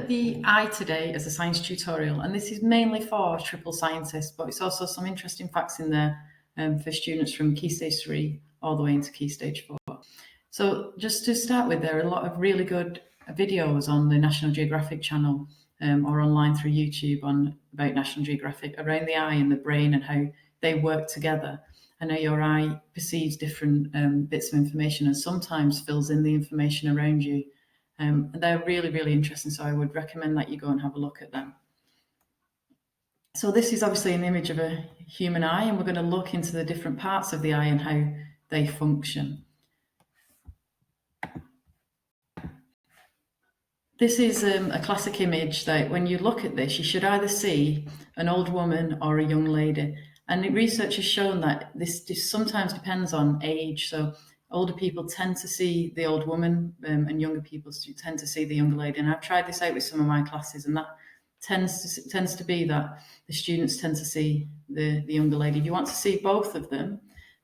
at the eye today as a science tutorial, and this is mainly for triple scientists, but it's also some interesting facts in there for students from Key Stage 3 all the way into Key Stage 4. So just to start with, there are a lot of really good videos on the National Geographic channel or online through YouTube about National Geographic around the eye and the brain and how they work together. I know your eye perceives different bits of information and sometimes fills in the information around you. They're really, really interesting, so I would recommend that you go and have a look at them. So this is obviously an image of a human eye, and we're going to look into the different parts of the eye and how they function. This is a classic image that when you look at this, you should either see an old woman or a young lady. And the research has shown that this sometimes depends on age. So older people tend to see the old woman and younger people tend to see the younger lady. And I've tried this out with some of my classes, and that tends to be that the students tend to see the younger lady. If you want to see both of them,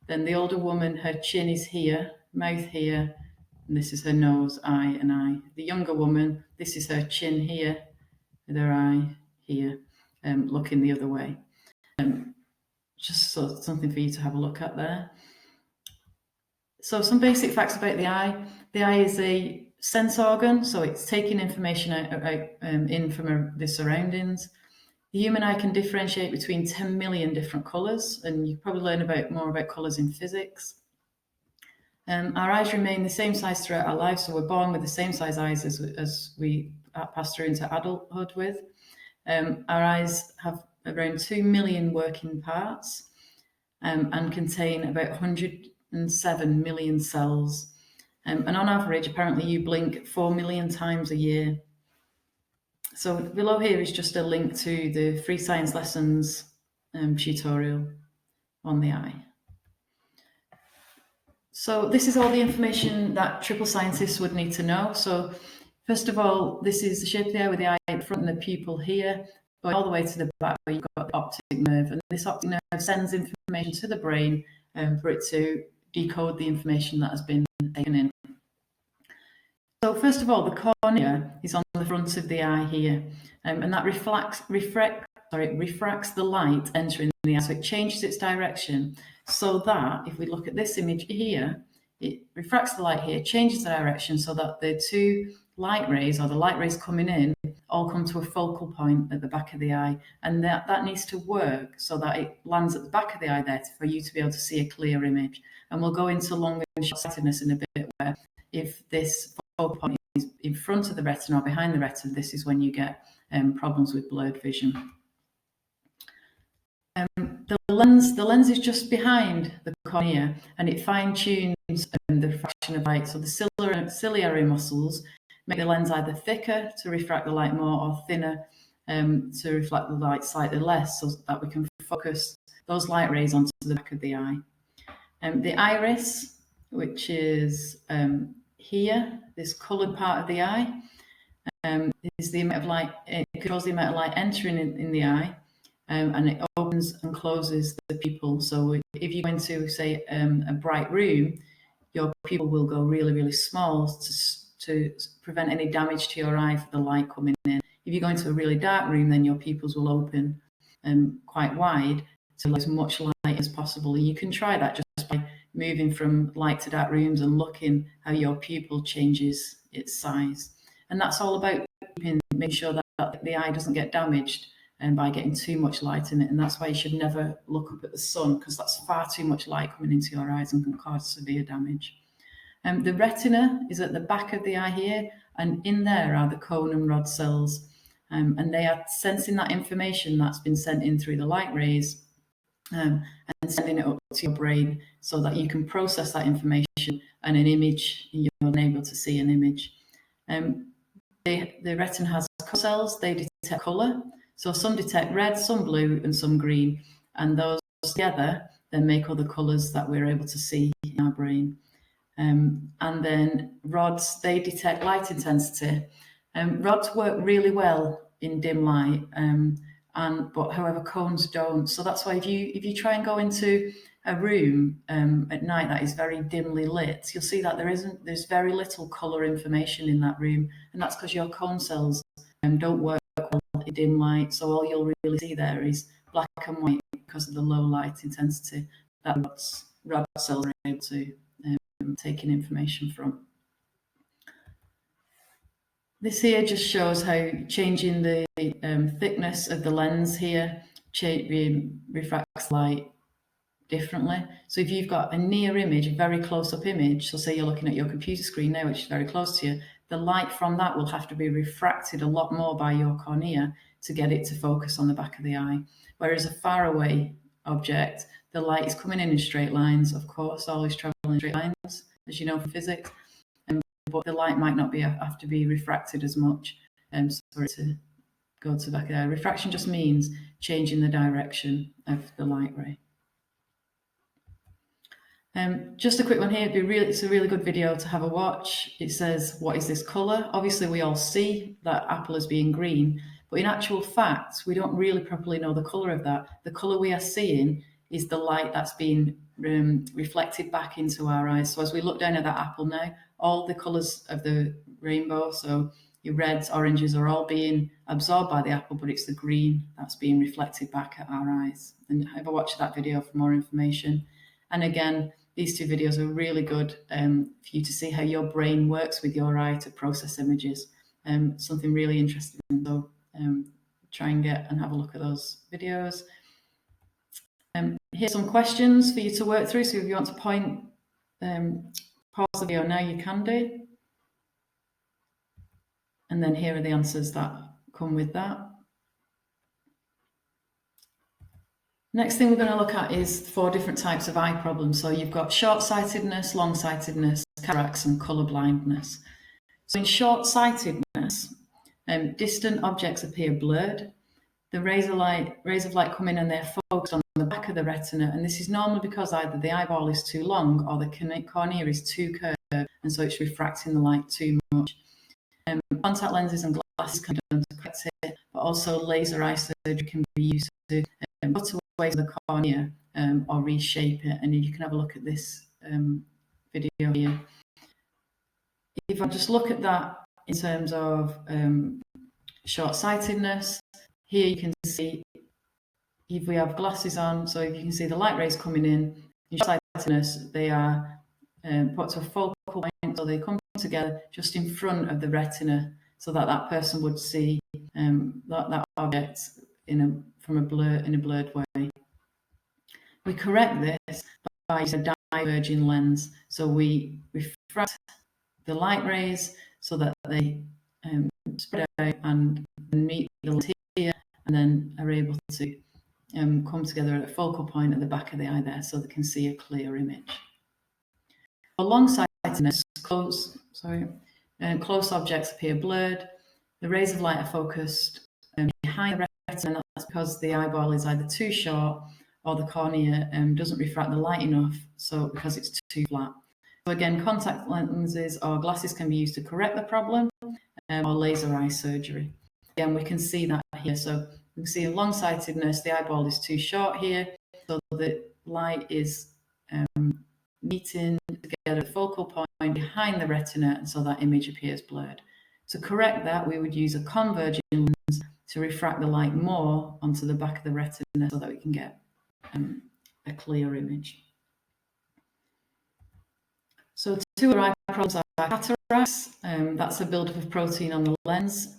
then the older woman, her chin is here, mouth here, and this is her nose, eye, and eye. The younger woman, this is her chin here, with her eye here, looking the other way. Just something for you to have a look at there. So some basic facts about the eye. The eye is a sense organ, so it's taking information in from the surroundings. The human eye can differentiate between 10 million different colours, and you probably learn more about colours in physics. Our eyes remain the same size throughout our life, so we're born with the same size eyes as we pass through into adulthood with. Our eyes have around 2 million working parts and contain about 107 million cells. And on average, apparently you blink 4 million times a year. So below here is just a link to the Free Science Lessons tutorial on the eye. So this is all the information that triple scientists would need to know. So first of all, this is the shape of the eye with the eye in front and the pupil here, going all the way to the back where you've got the optic nerve. And this optic nerve sends information to the brain for it to decode the information that has been taken in. So first of all, the cornea is on the front of the eye here, and that refracts the light entering the eye. So it changes its direction so that if we look at this image here, it refracts the light here, changes the direction so that the two light rays, or the light rays coming in, all come to a focal point at the back of the eye. And that needs to work so that it lands at the back of the eye there for you to be able to see a clear image. And we'll go into long and short-sightedness in a bit, where if this focal point is in front of the retina or behind the retina, this is when you get problems with blurred vision. The lens is just behind the cornea, and it fine-tunes the refraction of light. So the ciliary muscles make the lens either thicker to refract the light more or thinner to reflect the light slightly less, so that we can focus those light rays onto the back of the eye. The iris, which is here, this coloured part of the eye, is the amount of light, it controls the amount of light entering in the eye, and it opens and closes the pupil. So if you go into, say, a bright room, your pupil will go really, really small to prevent any damage to your eye for the light coming in. If you go into a really dark room, then your pupils will open quite wide to let as much light as possible. And you can try that just by moving from light to dark rooms and looking how your pupil changes its size. And that's all about making sure that the eye doesn't get damaged by getting too much light in it. And that's why you should never look up at the sun, because that's far too much light coming into your eyes and can cause severe damage. The retina is at the back of the eye here, and in there are the cone and rod cells, and they are sensing that information that's been sent in through the light rays and sending it up to your brain so that you can process that information and an image, you're able to see an image. The retina has cells, they detect colour. So some detect red, some blue, and some green, and those together then make all the colours that we're able to see in our brain. And then rods, they detect light intensity. Rods work really well in dim light, but however cones don't. So that's why if you try and go into a room at night that is very dimly lit, you'll see that there's very little colour information in that room, and that's because your cone cells don't work well in dim light. So all you'll really see there is black and white because of the low light intensity that rod cells are able to take in information from. This here just shows how changing the thickness of the lens here refracts light differently. So if you've got a near image, a very close-up image, so say you're looking at your computer screen now, which is very close to you, the light from that will have to be refracted a lot more by your cornea to get it to focus on the back of the eye. Whereas a faraway object, the light is coming in straight lines, of course, always traveling in straight lines, as you know from physics, but the light might not have to be refracted as much for it to go to the back of the eye. Refraction just means changing the direction of the light ray. Just a quick one here. It's a really good video to have a watch. It says, what is this colour? Obviously, we all see that apple as being green, but in actual fact, we don't really properly know the colour of that. The colour we are seeing is the light that's being reflected back into our eyes. So as we look down at that apple now, all the colours of the rainbow, so your reds, oranges, are all being absorbed by the apple, but it's the green that's being reflected back at our eyes. And have a watch that video for more information. And again, these two videos are really good for you to see how your brain works with your eye to process images. Something really interesting. So try and have a look at those videos. Here's some questions for you to work through. So if you want to pause the video now, you can do. And then here are the answers that come with that. Next thing we're going to look at is 4 different types of eye problems. So you've got short-sightedness, long-sightedness, cataracts, and colour blindness. So in short-sightedness, distant objects appear blurred. The rays of light come in and they're focused on the back of the retina, and this is normally because either the eyeball is too long or the cornea is too curved, and so it's refracting the light too much. Contact lenses and glasses can be done to correct it, but also laser eye surgery can be used to cut away the cornea or reshape it, and you can have a look at this video here. If I just look at that in terms of short-sightedness, here you can see if we have glasses on, so if you can see the light rays coming in short-sightedness, they are put to a focal point, so they come together just in front of the retina, so that person would see that object in a blurred way. We correct this by using a diverging lens, so we refract the light rays so that they spread out and meet the lens here, and then are able to come together at a focal point at the back of the eye there, so they can see a clear image. For long-sightedness, close objects appear blurred. The rays of light are focused behind the retina, and that's because the eyeball is either too short or the cornea doesn't refract the light enough, so because it's too flat. So again, contact lenses or glasses can be used to correct the problem, or laser eye surgery. Again, we can see that here. So we can see long-sightedness, the eyeball is too short here, so the light is meeting together at a focal point behind the retina, and so that image appears blurred. To correct that, we would use a converging lens to refract the light more onto the back of the retina so that we can get a clear image. So 2 eye problems are cataracts. That's a buildup of protein on the lens,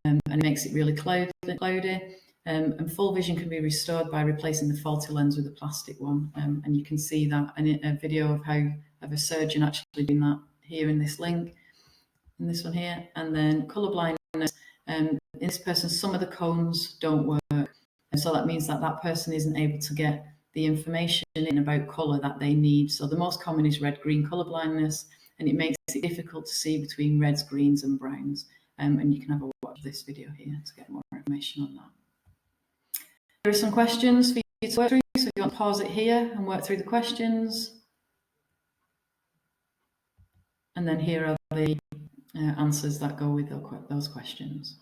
and it makes it really cloudy. And full vision can be restored by replacing the faulty lens with a plastic one. And you can see that in a video of a surgeon actually doing that here in this link, in this one here. And then colour blindness. In this person, some of the cones don't work, and so that means that that person isn't able to get the information in about colour that they need. So the most common is red-green colour blindness, and it makes it difficult to see between reds, greens and browns. And you can have a watch this video here to get more information on that. There are some questions for you to work through, so if you want to pause it here and work through the questions. And then here are the answers that go with those questions.